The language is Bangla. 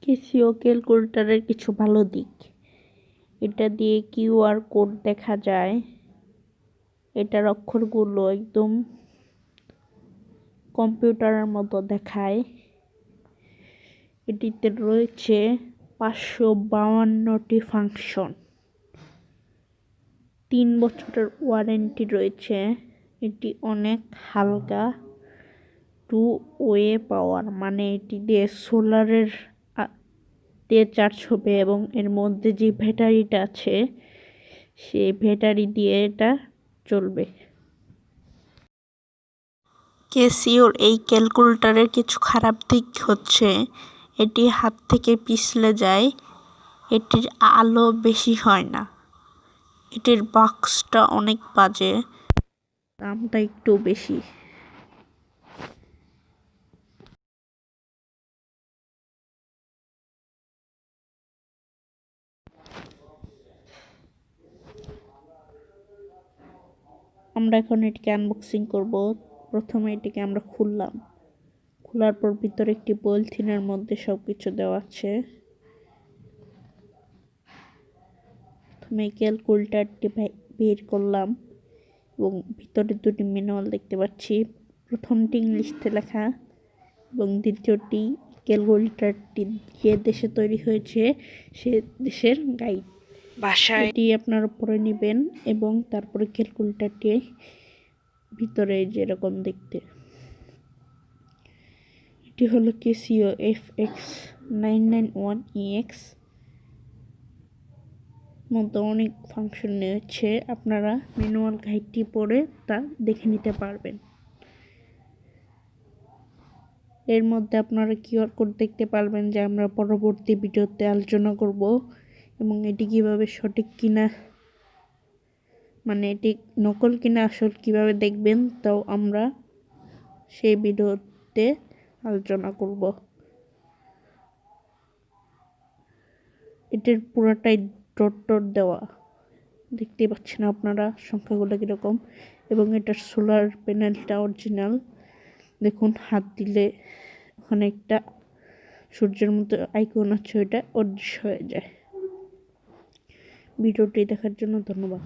ক্যাসিও ক্যালকুলেটরের কিছু ভালো দিক, এটা দিয়ে কিউআর কোড দেখা যায়, এটার অক্ষরগুলো একদম কম্পিউটারের মতো দেখায়। এটিতে রয়েছে 552টি ফাংশন, 3 বছরের ওয়ারেন্টি রয়েছে। এটি অনেক হালকা, 2 ওয়ে পাওয়ার, মানে এটি দিয়ে সোলারের দিয়ে চার্জ হবে এবং এর মধ্যে যে ব্যাটারিটা আছে সেই ব্যাটারি দিয়ে এটা চলবে। ক্যাসিওর এই ক্যালকুলেটরের কিছু খারাপ দিক হচ্ছে এটি হাত থেকে পিছলে যায়, এটির আলো বেশি হয় না, এটির বক্সটা অনেক বাজে, দামটা একটু বেশি। আমরা এখন এটিকে আনবক্সিং করব। প্রথমে এটিকে আমরা খুললাম, খোলার পর ভিতরে একটি পলিথিনের মধ্যে সবকিছু দেওয়া আছে। প্রথমে ক্যালকুলেটরটি বের করলাম এবং ভিতরে দুটি ম্যানুয়াল দেখতে পাচ্ছি। প্রথমটি ইংলিশে লেখা এবং দ্বিতীয়টি ক্যালকুলেটরটি যে দেশে তৈরি হয়েছে সে দেশের গাইড ভাষায়। এটি আপনারা পড়ে নেবেন এবং তারপরে ক্যালকুলেটরটি ভিতরে যেরকম দেখতে। এটি হলো Casio FX991EX, মধ্যে অনেক ফাংশন রয়েছে, আপনারা ম্যানুয়াল গাইডটি পড়ে তা দেখে নিতে পারবেন। এর মধ্যে আপনারা কিউআর কোড দেখতে পারবেন, যা আমরা পরবর্তী ভিডিওতে আলোচনা করব, এবং এটি কিভাবে সঠিক কিনা, মানে এটি নকল কিনা আসল কিভাবে দেখবেন তাও আমরা সেই ভিডিওতে আলোচনা করব। এটির পুরোটাই ডট ডট দেওয়া, দেখতে পাচ্ছেন আপনারা সংখ্যাগুলো কীরকম, এবং এটার সোলার প্যানেলটা অরিজিনাল। দেখুন হাত দিলে ওখানে একটা সূর্যের মতো আইকন আছে, ওইটা অদৃশ্য হয়ে যায়। ভিডিওটি দেখার জন্য ধন্যবাদ।